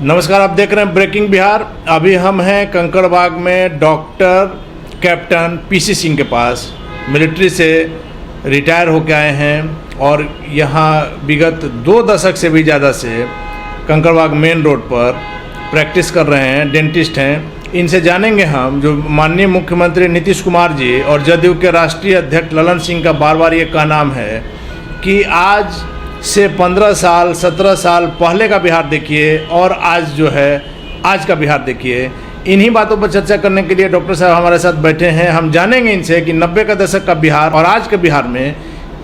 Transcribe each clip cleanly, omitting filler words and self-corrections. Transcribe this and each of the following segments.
नमस्कार, आप देख रहे हैं ब्रेकिंग बिहार। अभी हम हैं कंकड़बाग में डॉक्टर कैप्टन पीसी सिंह के पास। मिलिट्री से रिटायर होकर आए हैं और यहाँ विगत 2 दशक से भी ज़्यादा से कंकड़बाग मेन रोड पर प्रैक्टिस कर रहे हैं, डेंटिस्ट हैं। इनसे जानेंगे हम जो माननीय मुख्यमंत्री नीतीश कुमार जी और जदयू के राष्ट्रीय अध्यक्ष ललन सिंह का बार बार ये कहना है कि आज से 15 साल 17 साल पहले का बिहार देखिए और आज जो है आज का बिहार देखिए। इन्हीं बातों पर चर्चा करने के लिए डॉक्टर साहब हमारे साथ बैठे हैं। हम जानेंगे इनसे कि 90 का दशक का बिहार और आज के बिहार में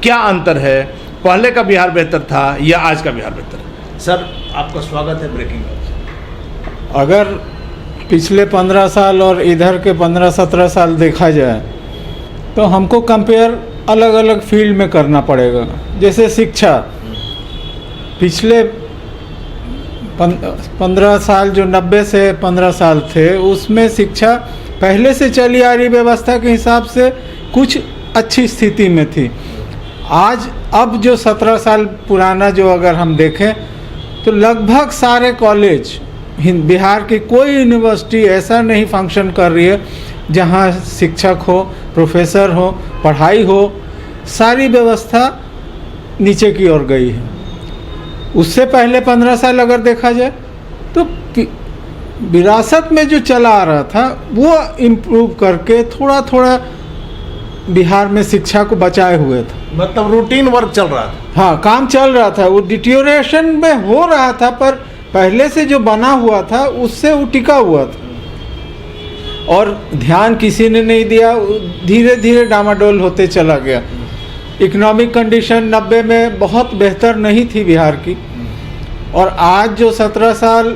क्या अंतर है, पहले का बिहार बेहतर था या आज का बिहार बेहतर है। सर, आपका स्वागत है ब्रेकिंग न्यूज। अगर पिछले 15 साल और इधर के 15-17 साल देखा जाए तो हमको कंपेयर अलग अलग फील्ड में करना पड़ेगा। जैसे शिक्षा, पिछले 15 साल जो 90 से 15 साल थे उसमें शिक्षा पहले से चली आ रही व्यवस्था के हिसाब से कुछ अच्छी स्थिति में थी। आज अब जो 17 साल पुराना जो अगर हम देखें तो लगभग सारे कॉलेज, बिहार की कोई यूनिवर्सिटी ऐसा नहीं फंक्शन कर रही है जहां शिक्षक हो, प्रोफेसर हो, पढ़ाई हो, सारी व्यवस्था नीचे की ओर गई है। उससे पहले 15 साल अगर देखा जाए तो विरासत में जो चला आ रहा था वो इम्प्रूव करके थोड़ा थोड़ा बिहार में शिक्षा को बचाए हुए था। मतलब रूटीन वर्क चल रहा था। हाँ, काम चल रहा था, वो डिटेरियोरेशन में हो रहा था पर पहले से जो बना हुआ था उससे वो टिका हुआ था और ध्यान किसी ने नहीं दिया। धीरे धीरे डामाडोल होते चला गया। इकोनॉमिक कंडीशन 90 में बहुत बेहतर नहीं थी बिहार की और आज जो 17 साल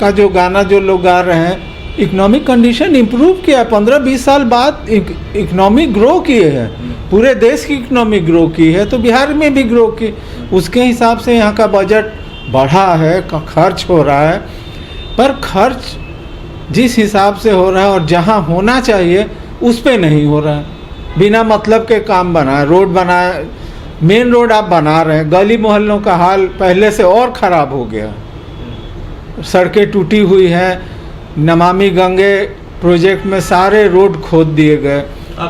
का जो गाना जो लोग गा रहे हैं, इकोनॉमिक कंडीशन इम्प्रूव किया है। 15-20 साल बाद इकोनॉमी ग्रो किए है, पूरे देश की इकोनॉमी ग्रो की है तो बिहार में भी ग्रो की। उसके हिसाब से यहाँ का बजट बढ़ा है, खर्च हो रहा है, पर खर्च जिस हिसाब से हो रहा है और जहाँ होना चाहिए उस पे नहीं हो रहा है। बिना मतलब के काम बना, रोड बनाया, मेन रोड आप बना रहे हैं, गली मोहल्लों का हाल पहले से और ख़राब हो गया। सड़कें टूटी हुई हैं। नमामि गंगे प्रोजेक्ट में सारे रोड खोद दिए गए।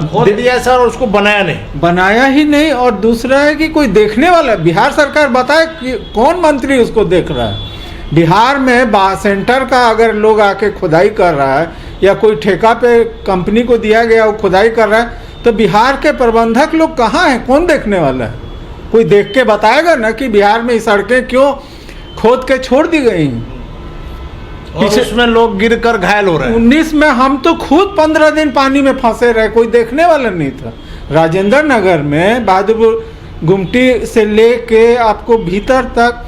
खोद दिया सर और उसको बनाया ही नहीं। और दूसरा है कि कोई देखने वाला, बिहार सरकार बताए कि कौन मंत्री उसको देख रहा है। बिहार में सेंटर का अगर लोग आके खुदाई कर रहा है या कोई ठेका पे कंपनी को दिया गया वो खुदाई कर रहा है तो बिहार के प्रबंधक लोग कहाँ हैं, कौन देखने वाला है? कोई देख के बताएगा ना कि बिहार में सड़कें क्यों खोद के छोड़ दी गई हैं। और उसमें लोग गिरकर घायल हो रहे हैं। 19 में हम तो खुद 15 दिन पानी में फंसे रहे, कोई देखने वाला नहीं था। राजेंद्र नगर में बहादुरपुर गुमटी से लेके आपको भीतर तक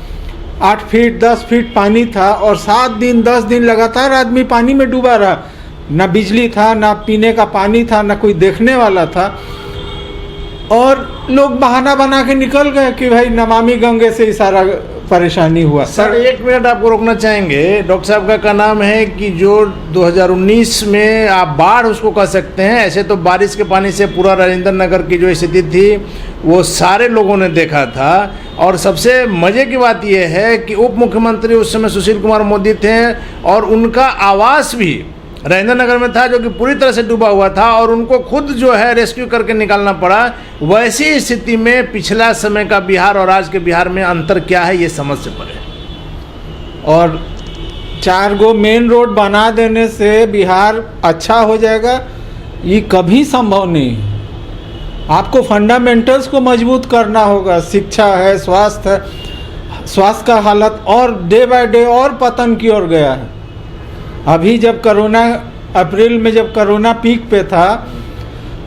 8 फीट 10 फीट पानी था और 7 दिन 10 दिन लगातार आदमी पानी में डूबा रहा। ना बिजली था, ना पीने का पानी था, ना कोई देखने वाला था और लोग बहाना बना के निकल गए कि भाई नमामि गंगे से ही सारा परेशानी हुआ। सर, 1 मिनट आपको रोकना चाहेंगे। डॉक्टर साहब का नाम है कि जो 2019 में आप बाढ़ उसको कह सकते हैं, ऐसे तो बारिश के पानी से पूरा राजेंद्र नगर की जो स्थिति थी वो सारे लोगों ने देखा था। और सबसे मज़े की बात यह है कि उप मुख्यमंत्री उस समय सुशील कुमार मोदी थे और उनका आवास भी राजेंद्र नगर में था जो कि पूरी तरह से डूबा हुआ था और उनको खुद जो है रेस्क्यू करके निकालना पड़ा। वैसी स्थिति में पिछला समय का बिहार और आज के बिहार में अंतर क्या है, ये समझ से परे। और 4 गो मेन रोड बना देने से बिहार अच्छा हो जाएगा, ये कभी संभव नहीं है। आपको फंडामेंटल्स को मजबूत करना होगा। शिक्षा है, स्वास्थ्य है। स्वास्थ्य का हालत और डे बाय डे और पतन की ओर गया है। अभी जब अप्रैल में जब कोरोना पीक पे था,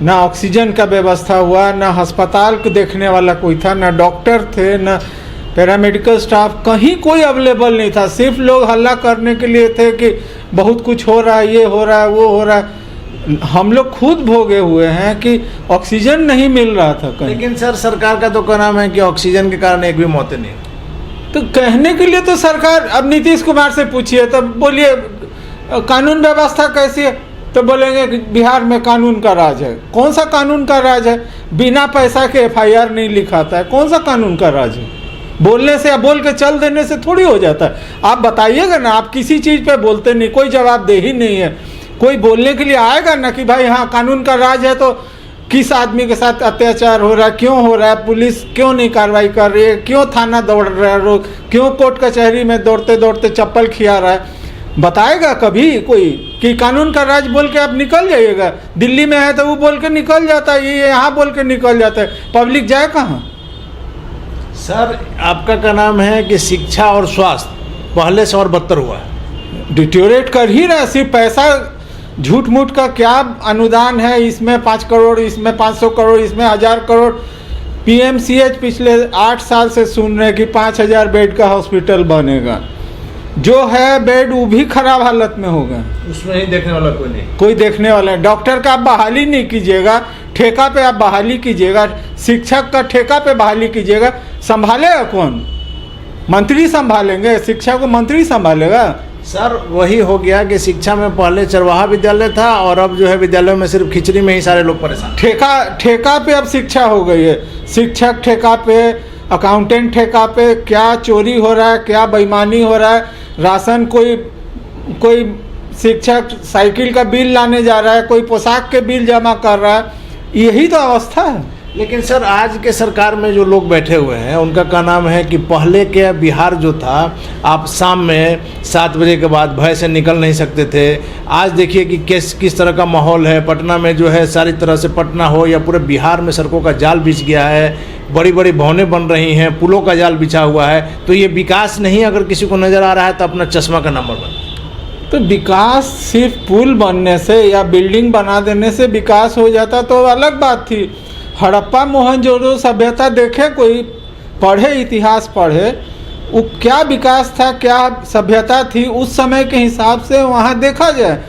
ना ऑक्सीजन का व्यवस्था हुआ, ना अस्पताल को देखने वाला कोई था, ना डॉक्टर थे, ना पैरामेडिकल स्टाफ, कहीं कोई अवेलेबल नहीं था। सिर्फ लोग हल्ला करने के लिए थे कि बहुत कुछ हो रहा है, ये हो रहा है, वो हो रहा है। हम लोग खुद भोगे हुए हैं कि ऑक्सीजन नहीं मिल रहा था कहीं। लेकिन सर, सरकार का तो कहना है कि ऑक्सीजन के कारण एक भी मौतें नहीं। तो कहने के लिए तो सरकार, अब नीतीश कुमार से पूछिए तो बोलिए कानून व्यवस्था कैसी है, तो बोलेंगे कि बिहार में कानून का राज है। कौन सा कानून का राज है? बिना पैसा के FIR नहीं लिखाता है, कौन सा कानून का राज है? बोलने से या बोल के चल देने से थोड़ी हो जाता है। आप बताइएगा ना, आप किसी चीज़ पे बोलते नहीं, कोई जवाबदेही नहीं है, कोई बोलने के लिए आएगा ना कि भाई हाँ कानून का राज है, तो किस आदमी के साथ अत्याचार हो रहा है, क्यों हो रहा है, पुलिस क्यों नहीं कार्रवाई कर रही है, क्यों थाना दौड़ रहा है लोग, क्यों कोर्ट कचहरी में दौड़ते दौड़ते चप्पल खिया रहा है, बताएगा कभी कोई कि कानून का राज बोल के आप निकल जाइएगा। दिल्ली में है तो वो बोल के निकल जाता है, ये यहाँ बोल के निकल जाता है, पब्लिक जाए कहाँ? सर आपका क्या नाम है कि शिक्षा और स्वास्थ्य पहले से और बदतर हुआ है, डिटोरेट कर ही रहा है। सिर्फ पैसा झूठ मूठ का क्या अनुदान है, इसमें 5 करोड़, इसमें 500 करोड़, इसमें 1000 करोड़। पीएमसीएच पिछले 8 साल से सुन रहे हैं कि 5000 बेड का हॉस्पिटल बनेगा, जो है बेड वो भी खराब हालत में होगा, उसमें ही देखने वाला कोई नहीं, कोई देखने वाला है। डॉक्टर का आप बहाली नहीं कीजिएगा, ठेका पे आप बहाली कीजिएगा, शिक्षक का ठेका पे बहाली कीजिएगा, संभालेगा कौन? मंत्री संभालेंगे, शिक्षा को मंत्री संभालेगा? सर वही हो गया कि शिक्षा में पहले चरवाहा विद्यालय था और अब जो है विद्यालयों में सिर्फ खिचड़ी में ही सारे लोग परेशान। ठेका पे अब शिक्षा हो गई है, शिक्षक ठेका पे, अकाउंटेंट ठेका पे, क्या चोरी हो रहा है, क्या बेईमानी हो रहा है। राशन कोई शिक्षक साइकिल का बिल लाने जा रहा है, कोई पोशाक के बिल जमा कर रहा है, यही तो अवस्था है। लेकिन सर आज के सरकार में जो लोग बैठे हुए हैं उनका क्या नाम है कि पहले के बिहार जो था, आप शाम में 7 बजे के बाद भय से निकल नहीं सकते थे। आज देखिए कि किस तरह का माहौल है पटना में, जो है सारी तरह से पटना हो या पूरे बिहार में सड़कों का जाल बिछ गया है, बड़ी बड़ी भवनें बन रही हैं, पुलों का जाल बिछा हुआ है। तो ये विकास नहीं अगर किसी को नज़र आ रहा है तो अपना चश्मा का नंबर बन। तो विकास सिर्फ पुल बनने से या बिल्डिंग बना देने से विकास हो जाता तो अलग बात थी। हड़प्पा मोहनजोदड़ो सभ्यता देखे, कोई पढ़े, इतिहास पढ़े, वो क्या विकास था, क्या सभ्यता थी उस समय के हिसाब से वहाँ देखा जाए।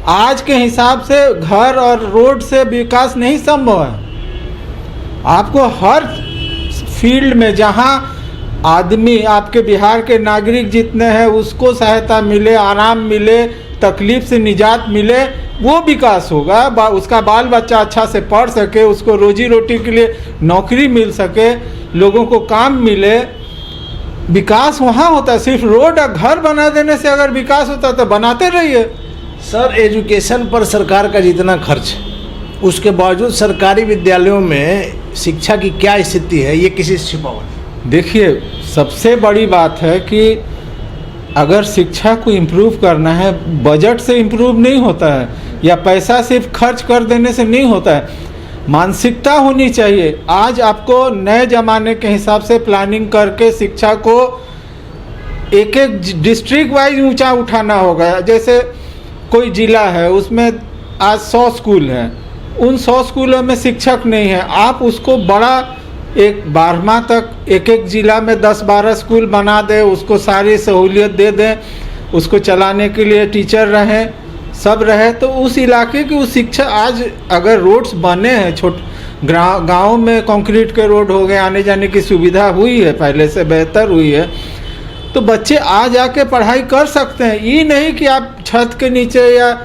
आज के हिसाब से घर और रोड से विकास नहीं संभव है। आपको हर फील्ड में जहाँ आदमी, आपके बिहार के नागरिक जितने हैं उसको सहायता मिले, आराम मिले, तकलीफ से निजात मिले, वो विकास होगा। उसका बाल बच्चा अच्छा से पढ़ सके, उसको रोजी रोटी के लिए नौकरी मिल सके, लोगों को काम मिले, विकास वहाँ होता है। सिर्फ रोड और घर बना देने से अगर विकास होता तो बनाते रहिए। सर एजुकेशन पर सरकार का जितना खर्च, उसके बावजूद सरकारी विद्यालयों में शिक्षा की क्या स्थिति है, ये किसी से छिपा हुआ नहीं। देखिए सबसे बड़ी बात है कि अगर शिक्षा को इम्प्रूव करना है, बजट से इम्प्रूव नहीं होता है या पैसा सिर्फ खर्च कर देने से नहीं होता है, मानसिकता होनी चाहिए। आज आपको नए ज़माने के हिसाब से प्लानिंग करके शिक्षा को एक एक डिस्ट्रिक्ट वाइज ऊंचा उठाना होगा। जैसे कोई ज़िला है उसमें आज 100 स्कूल हैं, उन 100 स्कूलों में शिक्षक नहीं है, आप उसको बड़ा एक 12वां तक एक एक ज़िला में 10-12 स्कूल बना दें, उसको सारी सहूलियत दे दें, उसको चलाने के लिए टीचर रहें, सब रहे, तो उस इलाके की उस शिक्षा। आज अगर रोड्स बने हैं, गाँव में कंक्रीट के रोड हो गए, आने जाने की सुविधा हुई है, पहले से बेहतर हुई है, तो बच्चे आ जाके पढ़ाई कर सकते हैं। ये नहीं कि आप छत के नीचे या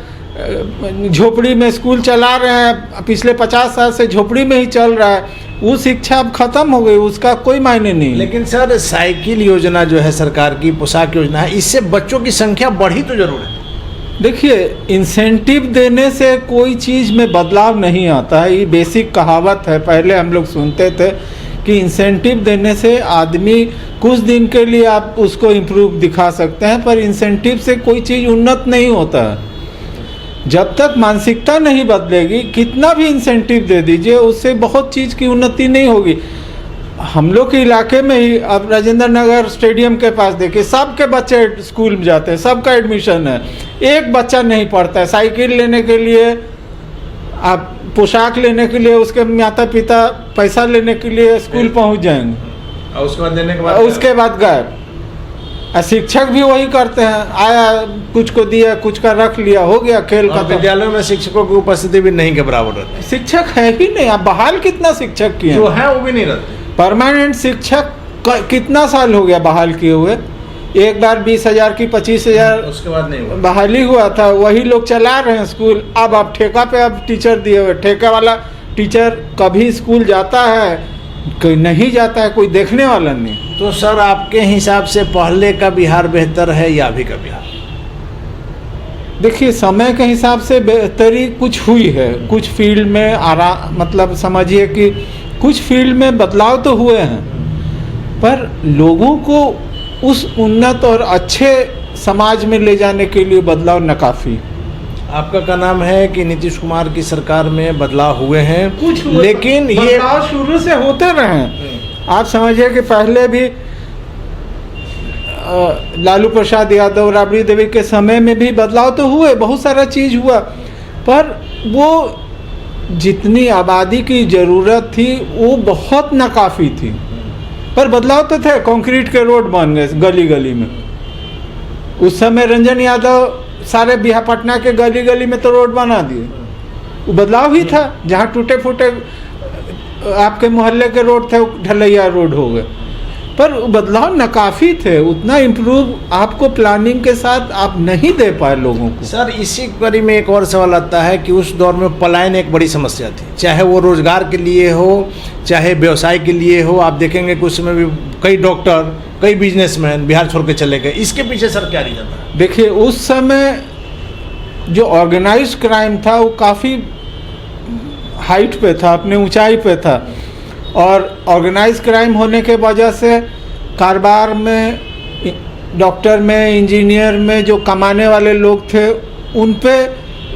झोपड़ी में स्कूल चला रहे हैं, पिछले 50 साल से झोपड़ी में ही चल रहा है, वो शिक्षा अब खत्म हो गई, उसका कोई मायने नहीं। लेकिन सर साइकिल योजना जो है सरकार की, पोशाक योजना है, इससे बच्चों की संख्या बढ़ी तो जरूर है। देखिए इंसेंटिव देने से कोई चीज़ में बदलाव नहीं आता है, ये बेसिक कहावत है, पहले हम लोग सुनते थे कि इंसेंटिव देने से आदमी कुछ दिन के लिए आप उसको इम्प्रूव दिखा सकते हैं, पर इंसेंटिव से कोई चीज़ उन्नत नहीं होता है। जब तक मानसिकता नहीं बदलेगी, कितना भी इंसेंटिव दे दीजिए, उससे बहुत चीज़ की उन्नति नहीं होगी। हम लोग के इलाके में ही अब राजेंद्र नगर स्टेडियम के पास देखिए, सबके बच्चे स्कूल में जाते हैं, सबका एडमिशन है, एक बच्चा नहीं पढ़ता है। साइकिल लेने के लिए, आप पोशाक लेने के लिए उसके माता पिता पैसा लेने के लिए स्कूल पहुंच जाएंगे, और उसके बाद देने के बाद गायब। शिक्षक भी वही करते हैं, आया कुछ को दिया, कुछ का रख लिया, हो गया खेल का। विद्यालयों में शिक्षकों की उपस्थिति भी नहीं के बराबर रहती, शिक्षक है ही नहीं। आप बहाल कितना शिक्षक किए, जो है वो भी नहीं रहते। परमानेंट शिक्षक कितना साल हो गया बहाल किए हुए? एक बार 20,000 की 25,000 उसके बाद नहीं हुआ, बहाली हुआ था, वही लोग चला रहे हैं स्कूल। अब आप ठेका पे अब टीचर दिए हुए, ठेका वाला टीचर कभी स्कूल जाता है, कोई नहीं जाता है, कोई देखने वाला नहीं। तो सर आपके हिसाब से पहले का बिहार बेहतर है या अभी का बिहार? देखिए, समय के हिसाब से बेहतरी कुछ हुई है, कुछ फील्ड में मतलब समझिए कि कुछ फील्ड में बदलाव तो हुए हैं, पर लोगों को उस उन्नत और अच्छे समाज में ले जाने के लिए बदलाव नाकाफी। आपका क्या नाम है कि नीतीश कुमार की सरकार में बदलाव हुए हैं, कुछ लेकिन ये बदलाव शुरू से होते रहे हैं। आप समझिए कि पहले भी लालू प्रसाद यादव, राबड़ी देवी के समय में भी बदलाव तो हुए, बहुत सारा चीज़ हुआ, पर वो जितनी आबादी की ज़रूरत थी वो बहुत नाकाफ़ी थी। पर बदलाव तो थे, कंक्रीट के रोड बन गए गली गली में। उस समय रंजन यादव सारे बिहार पटना के गली गली में तो रोड बना दिए, वो बदलाव ही था। जहाँ टूटे फूटे आपके मोहल्ले के रोड थे, ढलैया रोड हो गए, पर बदलाव नाकाफी थे। उतना इम्प्रूव आपको प्लानिंग के साथ आप नहीं दे पाए लोगों को। सर इसी कड़ी में एक और सवाल आता है कि उस दौर में पलायन एक बड़ी समस्या थी, चाहे वो रोजगार के लिए हो, चाहे व्यवसाय के लिए हो। आप देखेंगे कि उस समय भी कई डॉक्टर, कई बिजनेसमैन बिहार छोड़ के चले गए। इसके पीछे सर क्या रीजन था? देखिए, उस समय जो ऑर्गेनाइज क्राइम था वो काफ़ी हाइट पे था, अपने ऊंचाई पे था, और ऑर्गेनाइज क्राइम होने के वजह से कारोबार में, डॉक्टर में, इंजीनियर में जो कमाने वाले लोग थे उन पे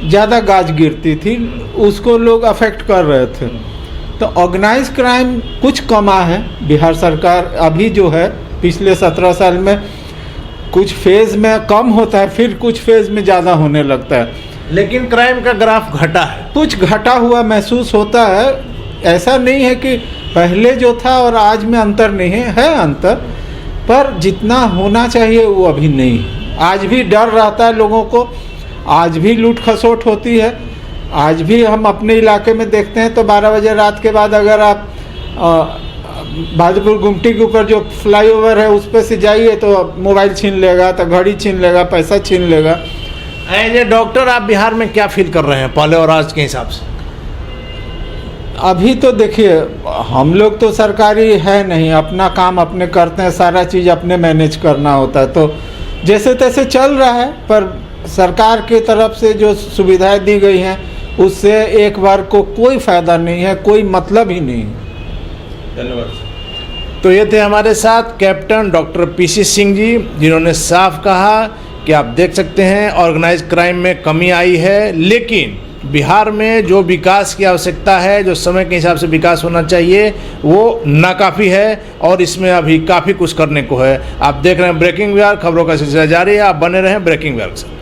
ज़्यादा गाज गिरती थी, उसको लोग अफेक्ट कर रहे थे। तो ऑर्गेनाइज क्राइम कुछ कमा है। बिहार सरकार अभी जो है पिछले 17 साल में कुछ फेज़ में कम होता है, फिर कुछ फेज़ में ज़्यादा होने लगता है, लेकिन क्राइम का ग्राफ घटा है, कुछ घटा हुआ महसूस होता है। ऐसा नहीं है कि पहले जो था और आज में अंतर नहीं है अंतर, पर जितना होना चाहिए वो अभी नहीं है। आज भी डर रहता है लोगों को, आज भी लूट खसोट होती है। आज भी हम अपने इलाके में देखते हैं तो 12 बजे रात के बाद अगर आप बहादुरपुर गुमटी के ऊपर जो फ्लाईओवर है उस पर से जाइए तो मोबाइल छीन लेगा, तो घड़ी छीन लेगा, पैसा छीन लेगा। एज ए डॉक्टर आप बिहार में क्या फील कर रहे हैं पहले और आज के हिसाब से? अभी तो देखिए, हम लोग तो सरकारी है नहीं, अपना काम अपने करते हैं, सारा चीज़ अपने मैनेज करना होता है, तो जैसे तैसे चल रहा है। पर सरकार की तरफ से जो सुविधाएं दी गई हैं उससे एक वर्ग को कोई फ़ायदा नहीं है, कोई मतलब ही नहीं है। धन्यवाद। तो ये थे हमारे साथ captain doctor PC Singh ji, जिन्होंने साफ कहा कि आप देख सकते हैं ऑर्गेनाइज क्राइम में कमी आई है, लेकिन बिहार में जो विकास की आवश्यकता है, जो समय के हिसाब से विकास होना चाहिए, वो नाकाफ़ी है और इसमें अभी काफ़ी कुछ करने को है। आप देख रहे हैं ब्रेकिंग बिहार, खबरों का सिलसिला जारी है। आप बने रहें ब्रेकिंग बिहार से।